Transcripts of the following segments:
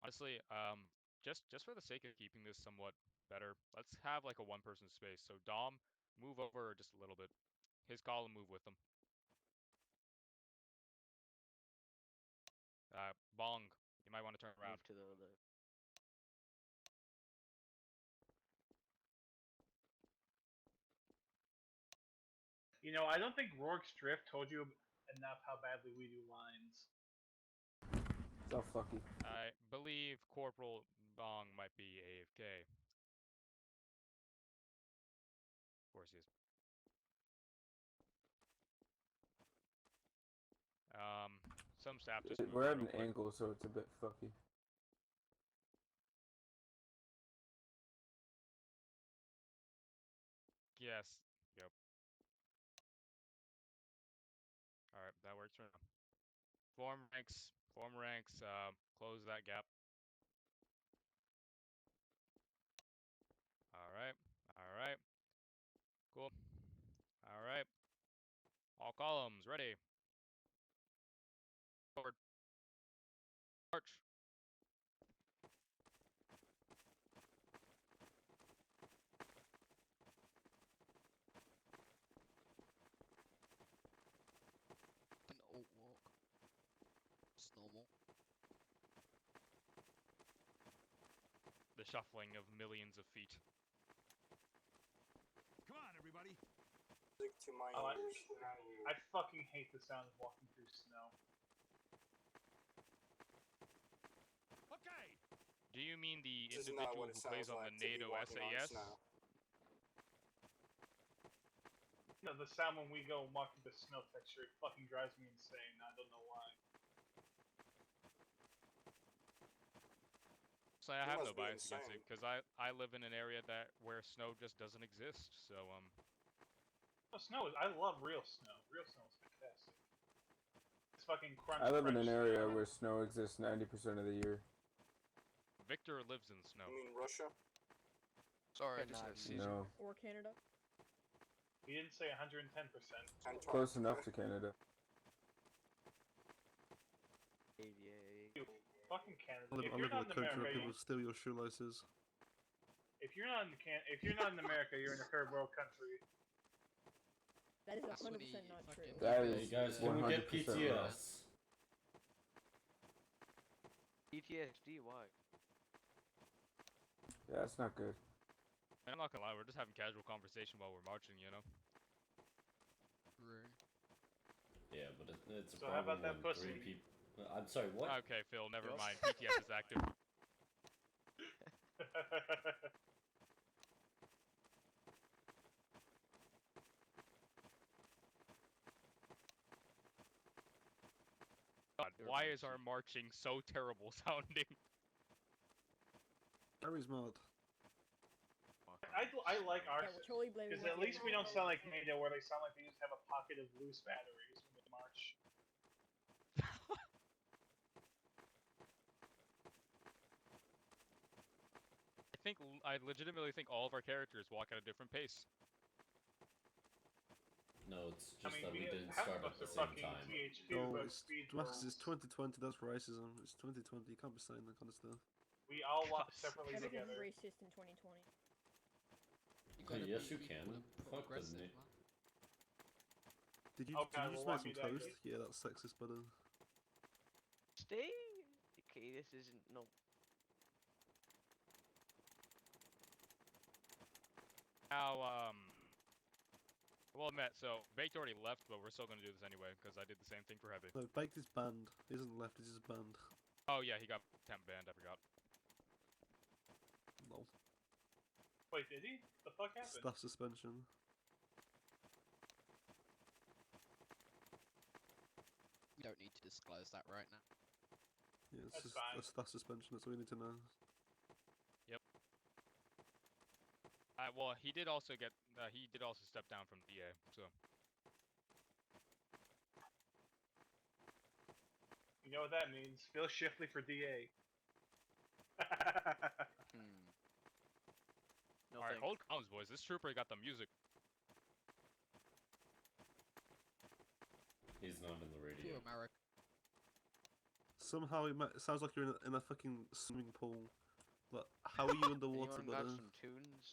Honestly, just for the sake of keeping this somewhat better, let's have like a one-person space. So Dom, move over just a little bit. His column, move with them. Bong, you might want to turn around. Move to the other. You know, I don't think Rourke's Drift told you enough how badly we do lines. So fucky. I believe Corporal Bong might be AFK. Of course he is. Some staff just moved We're at real an quick. angle, so it's a bit fucky. Yes. Yep. All right, that works for now. Form ranks. Form ranks. Close that gap. All right. All right. Cool. All right. All columns ready. Forward. March. An alt walk. It's normal. The shuffling of millions of feet. Come on, everybody. To my ears. I fucking hate the sound of walking through snow. Okay. Do you mean the This is not individual what who it plays sounds on the like to be NATO walking on SAS? snow. You know, the sound when we go and walk through the snow texture, it fucking drives me insane. I don't know why. So I You have no must be bias against it insane. because I live in an area where snow just doesn't exist. So No, snow is. I love real snow. Real snow is fantastic. It's fucking crunch. I live in an crunch area snow. where snow exists 90% of the year. Victor lives in snow. You mean Russia? Sorry, I But just not had a seizure. No, Or Canada. He didn't say 110%. close enough to Canada. Yeah. Fucking Canada. I live, If I you're live in a not in country where America, people steal your shoelaces. if you're not in America, you're in a third world country. That is That's when 100% he not true. fucking- That Hey is guys, can we get 100% wrong. PTS? PTSD, why? Yeah, that's not good. And I'm not gonna lie, we're just having casual conversation while we're marching, you know. True. Yeah, but it's a So how problem about that when pussy? 3 people. I'm sorry, what? Okay, Phil, never Yes. mind. PTS is active. God, why is our marching so terrible sounding? Gary's mad. I like Yeah, ours we're totally blaming because at Wikipedia. least we don't sound like NATO, where they sound like they just have a pocket of loose batteries when they march. I legitimately think all of our characters walk at a different pace. No, it's I just mean, that we didn't half start of at us the are same fucking time. THQ, No, but it's speed Max, it's rules. 2020, that's racism. It's 2020, you can't be saying that kind of stuff. We all walk God. separately Everything's together. racist in 2020. You gotta Yes, be you can. equal and Fuck the progressive, na- man. Did you, Okay, did you we'll just walk make you some down. toast? Yeah, that's sexist, but Stay. Okay, this isn't no. Now, well met. So Baked already left, but we're still gonna do this anyway because I did the same thing for Heavy. no, Baked is banned. He isn't left, he's just banned. Oh yeah, he got temp banned. I forgot. Lol. Wait, did he? The fuck happened? Staff suspension. We don't need to disclose that right now. Yeah, it's That's just fine. a staff suspension, that's all you need to know. Well, he did also get. He did also step down from DA. So You know what that means? Phil Shifley for DA. No all right, thanks. hold comms, boys. This trooper got the music. He's not in the To radio. America. Somehow it sounds like you're in a fucking swimming pool. But how are you underwater, Anyone got brother? some tunes?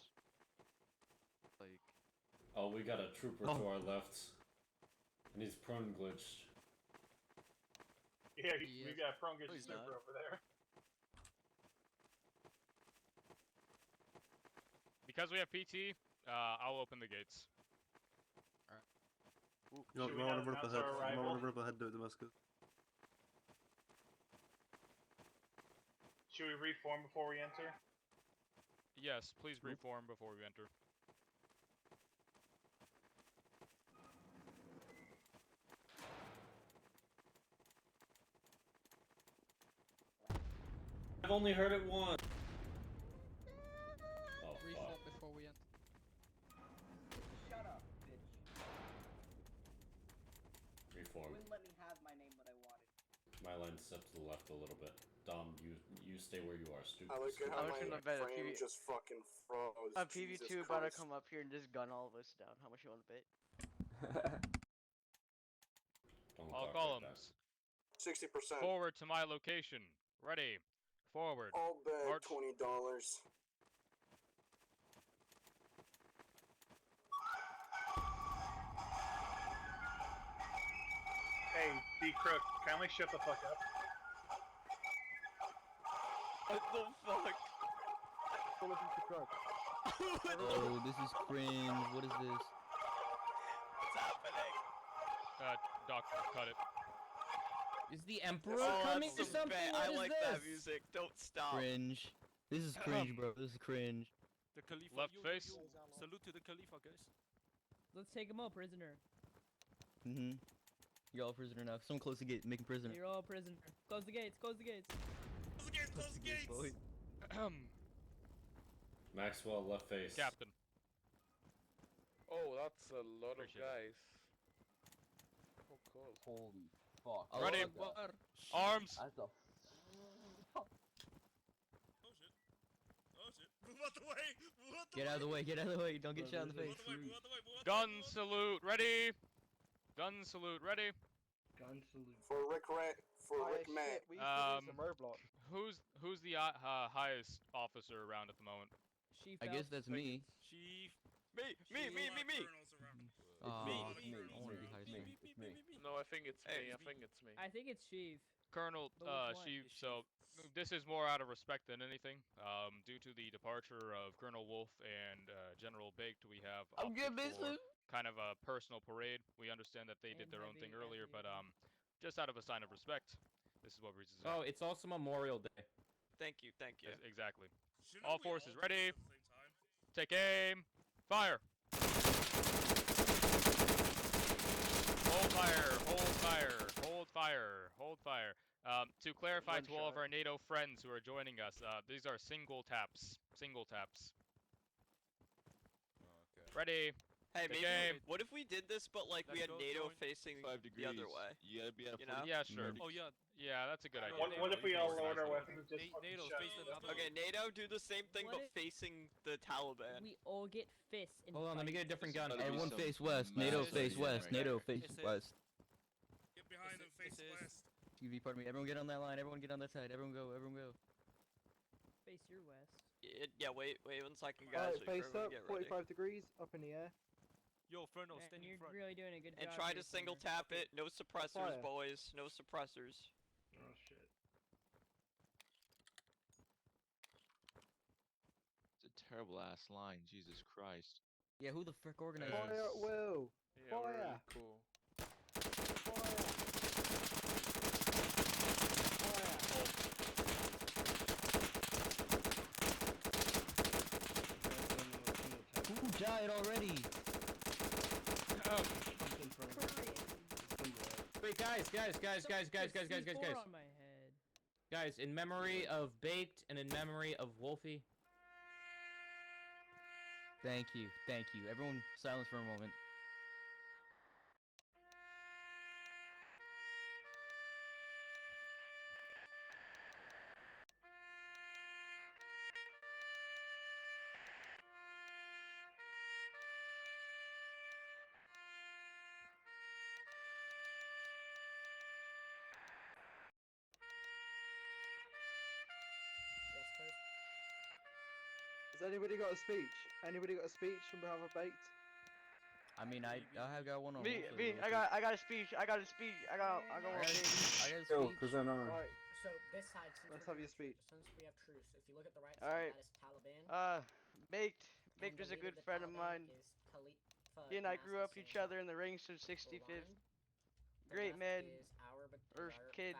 Like, Oh, we got a trooper Oh. to our left. And he's prone glitched. Yeah, He we is. got prone he's super not. over there. Because we have PT, I'll open the gates. You Should we might want not to run up announce ahead. our You might arrival? want to run up ahead to Damascus. Should we reform before we enter? Yes, please reform before we enter. I've only heard it once. Oh, Reform fuck. before we enter. Shut up, bitch. Reform. Wouldn't let me have my name what I wanted. My line stepped to the left a little bit. Dom, you stay where you are, stupid. I look at How how much my in the bet a frame PV just fucking froze. a Jesus PV2 about to Christ. come up here and just gun all of us down. How much you want to bet? Don't All talk like that. columns. 60%. Forward to my location. Ready. Forward. I'll bet March. $20. Hey, D Crook, kindly shut the fuck up. What the fuck? Oh, this is cringe. What is this? What's happening? Doctor, cut it. Is the Emperor Oh, coming that's or some something? bad. What I is like this? that music. Don't stop. Cringe. This is cringe, bro. This is cringe. The Khalifa. Left face. Salute to the Khalifa, guys. Let's take him all prisoner. You're all prisoner now. Someone close the gate. Make him prisoner. You're all prisoner. Close the gates. Close the gates. Close the gates. Close the gates. boy. Maxwell, left face. Captain. Oh, that's a lot Appreciate of guys. Oh, cool. Holy fuck. Ready. Arms. Oh shit. Oh shit. Move out the way. Move out the Get way. out of the way. Get out of the way. Don't get shot in the face. Move out the way. Move out the way. Move out the Gun way. salute. Ready. Gun salute. Ready. Gun salute. For Rick Matt. Who's the highest officer around at the moment? Chief I guess that's me. Chief. Me. Colonels around. Me. Me. I want to be high. No, I think it's me. I think it's me. I think it's Chief. Colonel, But which one? Chief, so this is more out of respect than anything. Due to the departure of Colonel Wolfe and General Baked, we have opted for kind of a personal parade. We understand that they did And their my own thing baby earlier, back but just out of a sign of respect, this is what we're doing. Oh, it's also Memorial Day. Thank you. Exactly. Shouldn't All we forces do ready. this at the same time? Take aim. Fire. Hold fire. Hold fire. Hold fire. Hold fire. To clarify One to all of shot. our NATO friends who are joining us, these are single taps. Single taps. Ready. Hey, Take maybe. aim. What if we did this, but like we Let's had go NATO join. facing the other way? You gotta be at You know? Yeah, sure. Oh yeah. Yeah, that's a good idea. What if we all lowered our Organize weapons and just fucking NATO shot? face another. Okay, NATO do the same thing What but if- facing the Taliban. We all get fists. And Hold on, let me get a fight. differit gun. This is Everyone gonna be face some west. NATO massive face shit west. right NATO here. face It's it. west. Get behind them. Face This is- west. TV, pardon me. Everyone get on that line. Everyone get on that side. Everyone go. Everyone go. Face your west. Yeah, wait 1 second, guys. Wait for everyone to get ready. degrees, up in the air. Yo, Ferno, Man, stand in you're front. really doing a good And job. try here, to single Summer. tap it. No suppressors, Fire. boys. No suppressors. Oh shit. It's a terrible ass line. Jesus Christ. Yeah, who the frick organized Fire this? at will. Yeah, we're really cool. Who died already? Wait, guys. On my head. Guys, in memory of Baked and in memory of Wolfie. Thank you. Everyone silence for a moment. Has anybody got a speech? Anybody got a speech from behalf of Baked? I mean, I have got one on Me, Wolfe me, really I got a speech. I got a speech. I got one. quick. I got a Yo, speech. present on. Alright, So this side, let's have your speech. since we have truce, if you look at the right Alright. side, that is Taliban. Baked is a good friend of mine. He and I grew up each other in the ranks of 65th. Great man. First kid.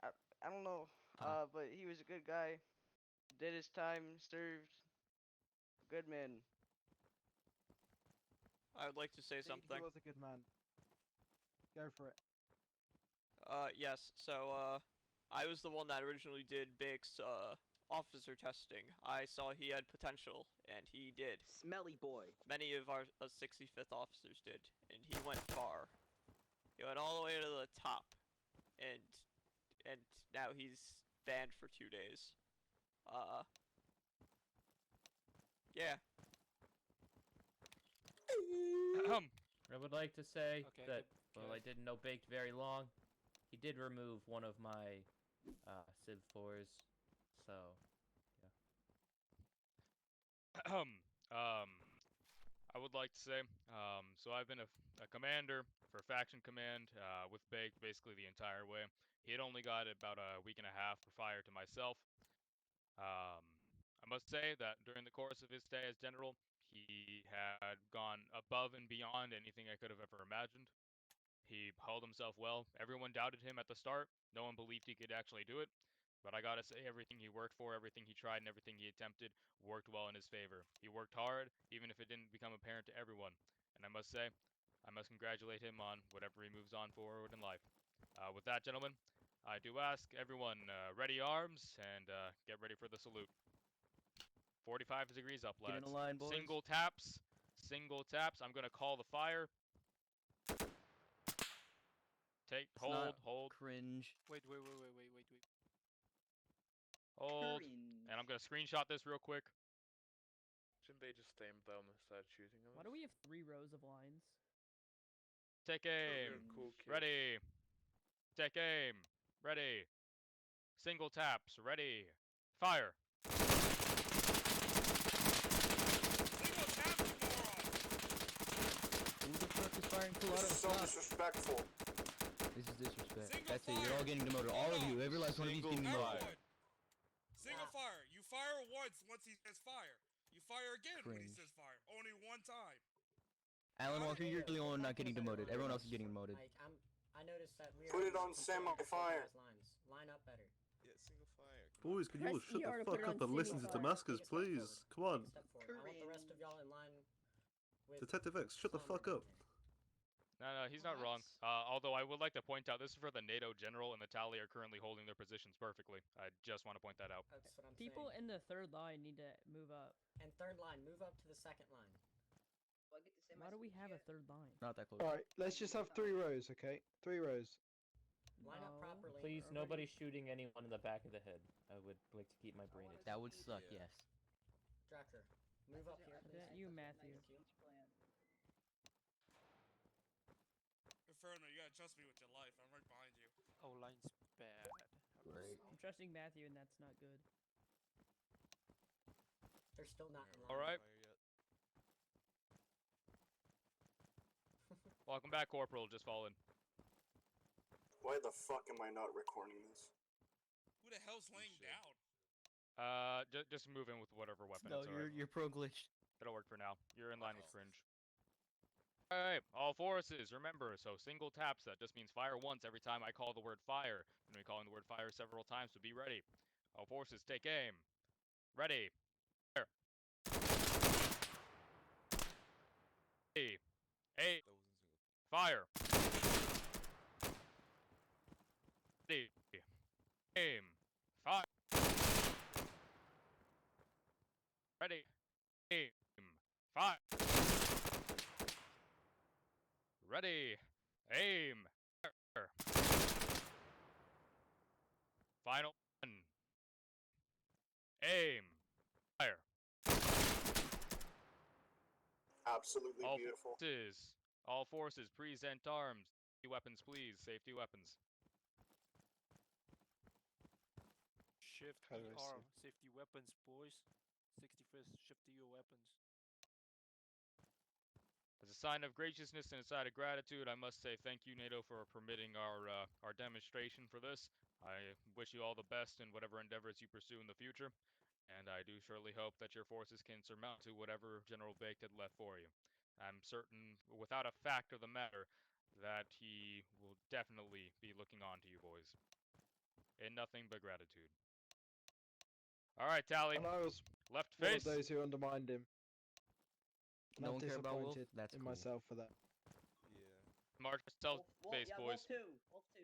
I don't know. But he was a good guy. Did his time, served. Good man. I would like to say something. He was a good man. Go for it. Yes, so, I was the one that originally did Bake's, officer testing. I saw he had potential, and he did. Smelly boy. Many of our 65th officers did, and he went far. He went all the way to the top, and now he's banned for 2 days. Yeah. I would like to say that while I didn't know Baked very long, he did remove one of my Civ 4s, so I would like to say, so I've been a commander for Faction Command with Baked basically the entire way. He had only got about a week and a half for fire to myself. I must say that during the course of his stay as general, he had gone above and beyond anything I could have ever imagined. He held himself well. Everyone doubted him at the start. No one believed he could actually do it. But I gotta say, everything he worked for, everything he tried, and everything he attempted worked well in his favor. He worked hard, even if it didn't become apparent to everyone. And I must say, I must congratulate him on whatever he moves on forward in life. With that, gentlemen, I do ask everyone, ready arms, and get ready for the salute. 45 degrees up, lads. get in a line, boys. Single taps. Single taps. I'm gonna call the fire. Hold. Cringe. Wait. Hold. And I'm gonna screenshot this real quick. Shouldn't they just stand down and start shooting them? Why do we have 3 rows of lines? Take aim. Cool kid. Ready. Take aim. Ready. Single taps. Ready. Fire. Who the fuck is firing Colado? This is so disrespectful. This is disrespect. That's it, you're all getting demoted. All of you, every last one of you is getting demoted. Single fire. You fire once he says fire. You fire again when he Cringe. says fire. Only one time. Alan Walker, you're the only one not getting demoted. Everyone else is getting demoted. I noticed that we Put it on semi-fire. Line up better. Yeah, single fire. Boys, can you all shut the fuck up and listen to Damascus, please? Come on. Step forward. I want the rest of y'all in line with Detective X, shut the fuck up. No, he's not wrong. Although I would like to point out, this is for the NATO general, and the Tally are currently holding their positions perfectly. I just want to point that out. That's what I'm People saying. in the 3rd line need to move up. And third line, move up to the second line. Why do we have a 3rd line? Not that close. Alright, let's just have 3 rows, okay? 3 rows. Line up No. properly. Please, Everybody- nobody shooting anyone in the back of the head. I would like to keep my brain at that would suck, yes. Dracker, move up here, please. You, Matthew. Thank you. Inferno, you gotta trust me with your life. I'm right behind you. Oh, line's bad. Great. I'm trusting Matthew, and that's not good. They're still not in line. Alright. Welcome back, Corporal. Just fallen. Why the fuck am I not recording this? Who the hell's laying down? Just move in with whatever weapon. No, it's alright. you're pro glitched. It'll work for now. You're in line with Cringe. Alright, all forces, remember, so single taps, that just means fire once every time I call the word fire. And we're calling the word fire several times, so be ready. All forces, take aim. Ready. Fire. Aim. Fire. Ready. Aim. Fire. Ready. Aim. Fire. Ready. Aim. Fire. Final one. Aim. Fire. Absolutely beautiful. All forces, present arms. Safety weapons, please. Safety weapons. Shift How do I ER. see? Safety weapons, boys. 65th, ship to your weapons. As a sign of graciousness and a sign of gratitude, I must say thank you, NATO, for permitting our demonstration for this. I wish you all the best in whatever endeavors you pursue in the future, and I do surely hope that your forces can surmount to whatever General Baked had left for you. I'm certain, without a fact of the matter, that he will definitely be looking on to you boys. In nothing but gratitude. Alright, Tally. And I was Left one face. of those who undermined him. And No I'm one care about Wolf? disappointed That's in cool. myself for that. Yeah. March yourself base, yeah, boys. Wolf 2. Wolf 2.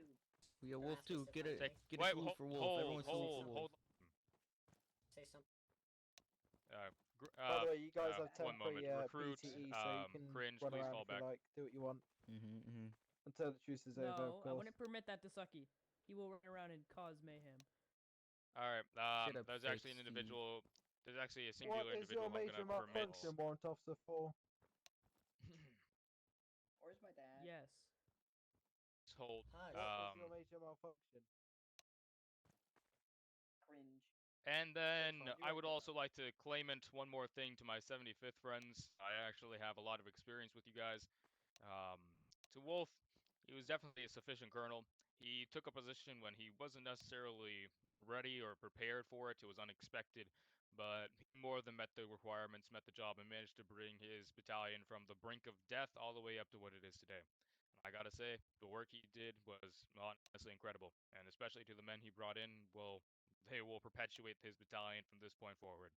Yeah, Can I Wolf ask too. this Get if I a may? get Wait, a salute for Wolf. hold, Everyone salute for Wolf. hold. Say something. By the way, you guys have one moment. temporary Recruit, BTE, so you can cringe, run please around fall if you back. like, do what you want. Mm-hmm. Until the truce is over, of No, I course. wouldn't permit that to Sucky. He will run around and cause mayhem. Alright, Shut up, there's fake actually an Steve. individual, there's actually a What singular is your individual I'm major gonna permit. malfunction, Warrant Officer 4? Where's my dad? Yes. Hold, Hi. What is your major malfunction? Cringe. and then fine, you I won't would get also like to claimant one more thing to my 75th friends. I actually have a lot of experience with you guys. To Wolf, he was definitely a sufficient colonel. He took a position when he wasn't necessarily ready or prepared for it. It was unexpected, but he more than met the requirements, met the job, and managed to bring his battalion from the brink of death all the way up to what it is today. I gotta say, the work he did was honestly incredible, and especially to the men he brought in, they will perpetuate his battalion from this point forward.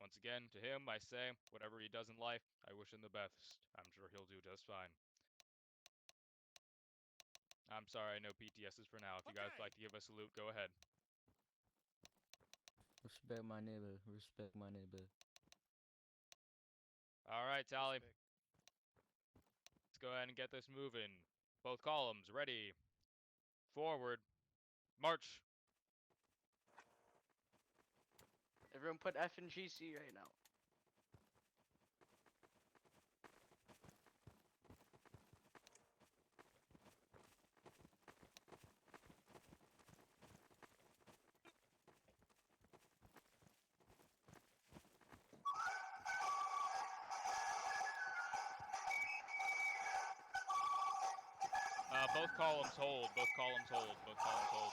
Once again, to him, I say, whatever he does in life, I wish him the best. I'm sure he'll do just fine. I'm sorry, no PTSs for now. If you guys would like to give a salute, go ahead. Respect my neighbor. Respect my neighbor. Alright, Tally. Let's go ahead and get this moving. Both columns, ready. Forward. March. Everyone put F and GC right now. Both columns hold. Both columns hold. Both columns hold.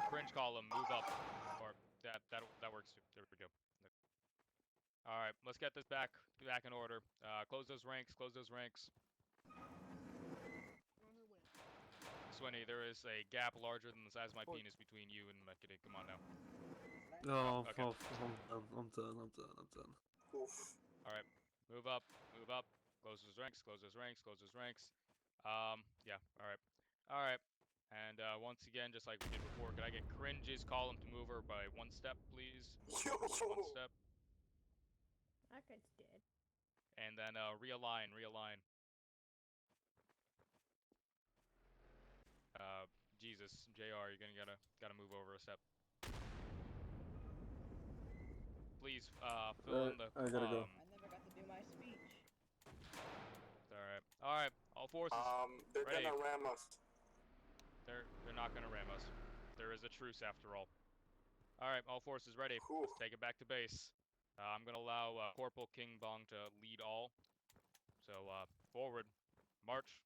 Cringe column, move up. Or that works too. There we go. All right, let's get this back in order. Close those ranks. Close those ranks. Swinny, there is a gap larger than the size of my penis between you and Mekity. Come on now. Oh, okay. I'm done. Oof. All right, move up. Move up. Close those ranks. Close those ranks. Close those ranks. Yeah. All right. All right. And once again, just like we did before, could I get Cringe's column to move her by one step, please? One step. That guy's dead. And then realign. Jesus, JR, you're gonna gotta move over a step. Please, fill in the. I gotta go. I never got to do my speech. All right, all forces. They're ready. gonna ram us. They're not gonna ram us. There is a truce after all. All right, all forces ready. Let's take it back to base. I'm gonna allow Corporal King Bong to lead all. So forward, march.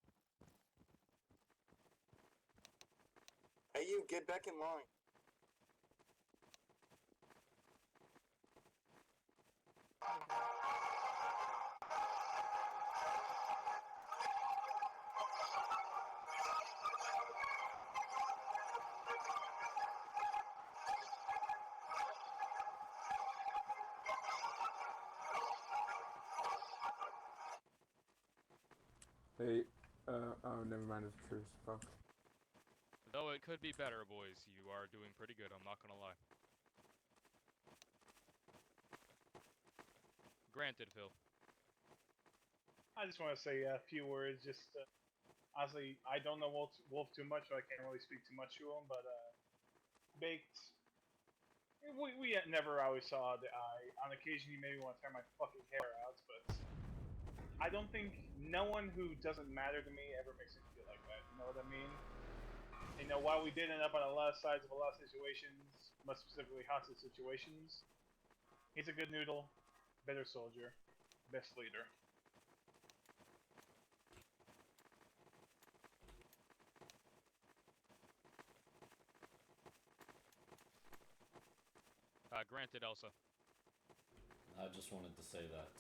Hey, you get back in line. Hey, oh, never mind, it's truce. Fuck. Though it could be better, boys. You are doing pretty good, I'm not gonna lie. Granted, Phil. I just want to say a few words. Just honestly, I don't know Wolf too much, so I can't really speak too much to him. But Baked, we never always saw the eye. On occasion, you maybe want to tear my fucking hair out, but I don't think no one who doesn't matter to me ever makes me feel like that. You know what I mean? You know, while we did end up on a lot of sides of a lot of situations, most specifically hostage situations, he's a good noodle, better soldier, best leader. Granted, Elsa. I just wanted to say that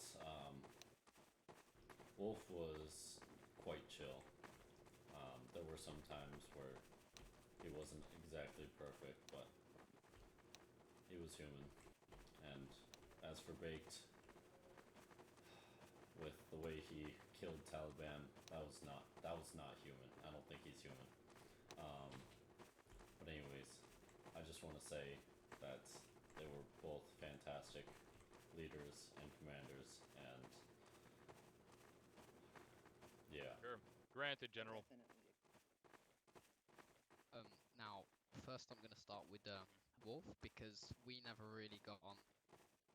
Wolfe was quite chill. There were some times where he wasn't exactly perfect, but he was human. And as for Baked, with the way he killed Taliban, that was not human. I don't think he's human. But anyways, I just want to say that they were both fantastic leaders and commanders, and yeah. Sure. Granted, General. Now, first I'm going to start with Wolf, because we never really got on.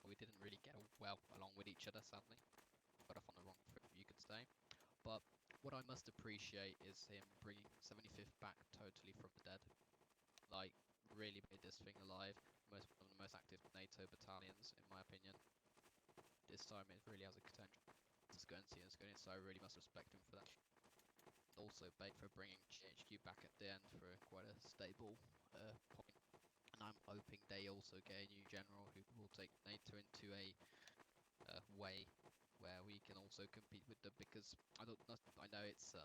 We didn't really get well along with each other, sadly. Got off on the wrong foot, you could say. But what I must appreciate is him bringing 75th back totally from the dead. Like, really made this thing alive. One of the most active NATO battalions, in my opinion. This time it really has a potential. It's going to see, so I really must respect him for that. Also, Bake for bringing GHQ back at the end for quite a stable point. And I'm hoping they also get a new general who will take NATO into a way where we can also compete with them, because I know it's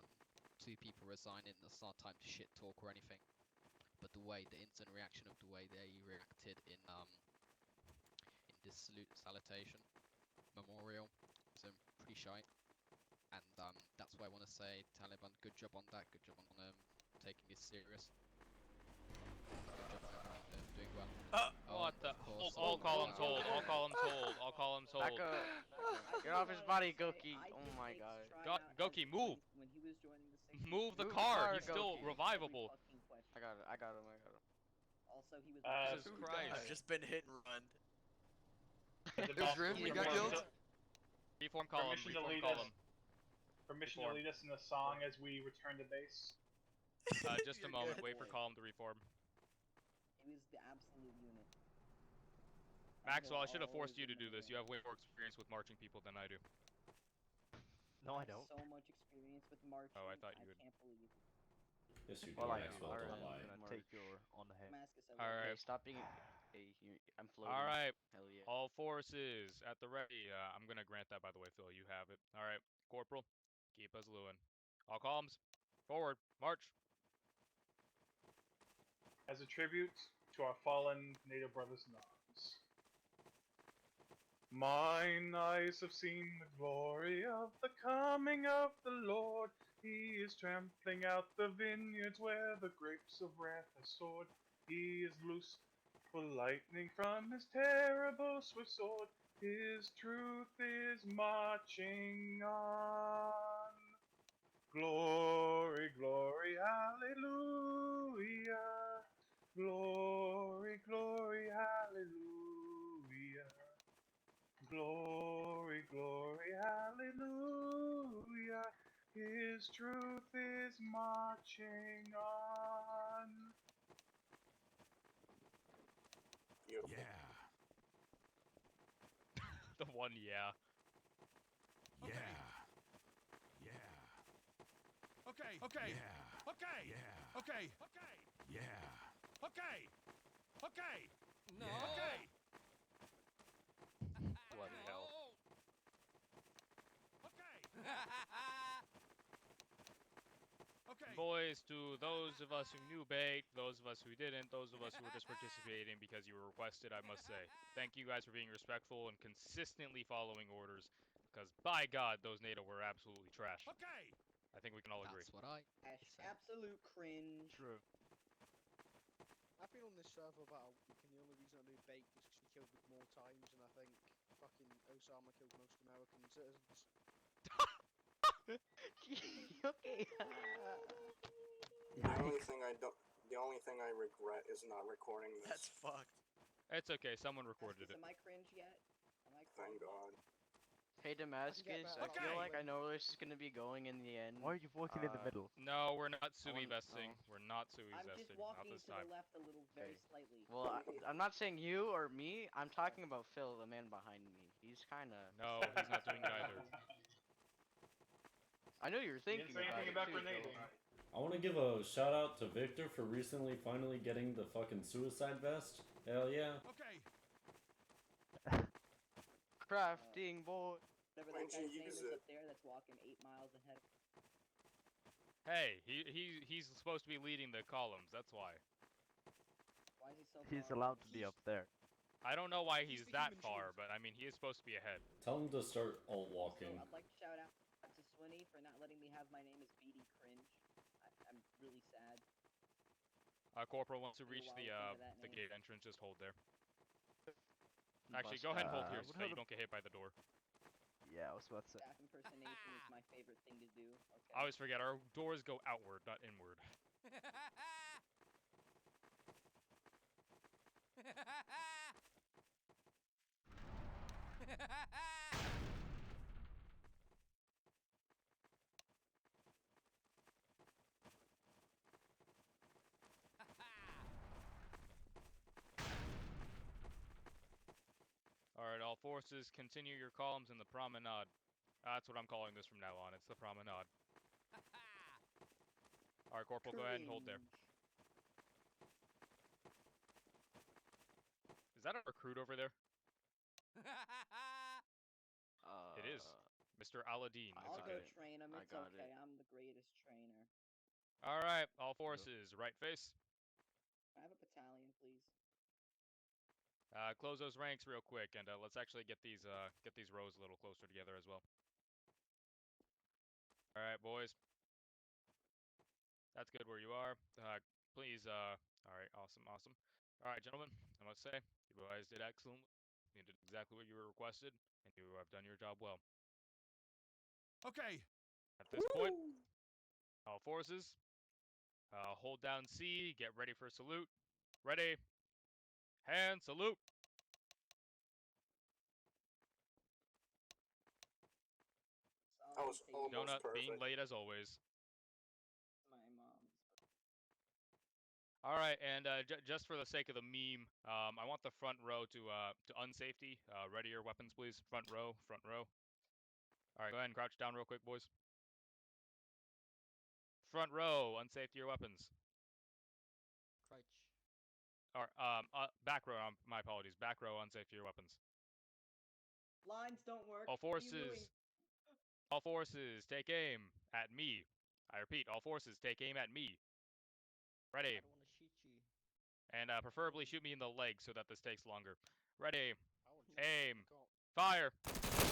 two people resigning, that's not time to shit talk or anything, but the instant reaction of the way they reacted in this salutation memorial was pretty shite. And that's why I want to say, Taliban, good job on that. Good job on taking this serious. Good job on everyone doing well. What the? Course, I'll call him told. I'll call him told. I'll call him told. Back up. Get off his body, Goki. Oh my god. Goki, move! When he was joining the Move the Move the car. car, He's still Goki. revivable. I got him. Also, he was. Jesus Christ. I've just been hit and run. Who's Grim? You got killed? Reform column. Reform column. Permission to lead us in the song as we return to base. Just a moment. Wait for column to reform. He was the absolute unit. Maxwell, I should have forced you to do this. You have way more experience with marching people than I do. No, I don't. So much experience with marching. Oh, I thought you would. I can't believe. Yes, you do. Well, Maxwell, don't lie. I'm gonna take your on the head. Alright. Stop being I'm floating. Alright. Hell yeah. All forces at the ready. I'm gonna grant that, by the way, Phil. You have it. Alright. Corporal, keep us Lewin. All columns, forward, march. As a tribute to our fallen native brothers in arms. Mine eyes have seen the glory of the coming of the Lord. He is trampling out the vineyards where the grapes of wrath are stored. He is loose for lightning from his terrible swift sword. His truth is marching on. Glory, glory, hallelujah. Glory, glory, hallelujah. Glory, glory, hallelujah. His truth is marching on. Beautiful. Yeah. The one, yeah. Yeah. Yeah. Okay. Okay. Yeah. Okay. Yeah. Okay. Okay. Yeah. Okay. Okay. No. Okay. Bloody hell. Okay. Okay. Boys, to those of us who knew Baked, those of us who didn't, those of us who were just participating because you were requested, I must say, thank you guys for being respectful and consistently following orders, because by God, those NATO were absolutely trash. Okay. I think we can all agree. That's what I Absolute cringe. True. I've been on this server about a week, and the only reason I knew Baked is because he killed me more times, and I think fucking Osama killed most American citizens. Okay. The only thing I regret is not recording this. That's fucked. It's okay, someone recorded it. Am I cringe yet? Am I Thank cringe? God. Hey Damascus, I feel like I know where this is gonna be going in the end. Why are you walking in the middle? No, we're not I sui want- vesting. oh. We're not sui I'm vesting. just Not walking this to time. the left a little, very slightly. Well, I'm not saying you or me. I'm talking about Phil, the man behind me. He's kind of. No, he's not doing it either. I know you were You didn't thinking say anything about it too, grenading. I want to give a shout out to Victor for recently finally getting the fucking suicide vest. Hell yeah. Okay. Crafting boy. Whatever that guy's name is up there that's walking 8 miles ahead. Hey, he's supposed to be leading the columns. That's why. Why is he so He's far allowed ahead? to be up there. I don't know why he's the that human far, shield. but I mean he is supposed to be ahead. Tell him to start alt walking. So I'd like to shout out to Swinny for not letting me have my name as BD Cringe. I'm really sad. Corporal, once you Took a reach while to think of that the name. gate entrance, just hold there. Actually, go ahead and hold here, what so you other- don't get hit by the door. Yeah, I was about to say. Staff impersonation is my favorite thing to do. Okay. I always forget our doors go outward, not inward. Alright, all forces, continue your columns in the promenade. That's what I'm calling this from now on. It's the promenade. Alright, Corporal, go ahead and hold there. Is that a recruit over there? It is. Mr. Aladdin. I'll It's go okay. train him. It's okay. I'm the greatest trainer. Alright, all forces, right face. Can I have a battalion, please? Close those ranks real quick, and let's actually get these rows a little closer together as well. All right, boys. That's good where you are. Please. All right, awesome. All right, gentlemen. I must say, you guys did excellent. You did exactly what you were requested, and you have done your job well. Okay. At this point, all forces, hold down C. Get ready for salute. Ready. Hand salute. That was almost Donut perfect. being late as always. My mom's. All right, and just for the sake of the meme, I want the front row to unsafety. Ready your weapons, please. Front row. All right, go ahead and crouch down real quick, boys. Front row, unsafety your weapons. Crouch. All right, back row. My apologies. Back row, unsafety your weapons. Lines don't work. All What are you doing? forces, take aim at me. I repeat, all forces, take aim at me. Ready. I don't want to shoot you. And preferably shoot me in the leg so that this takes longer. Ready. I want to Aim. can't. Fire.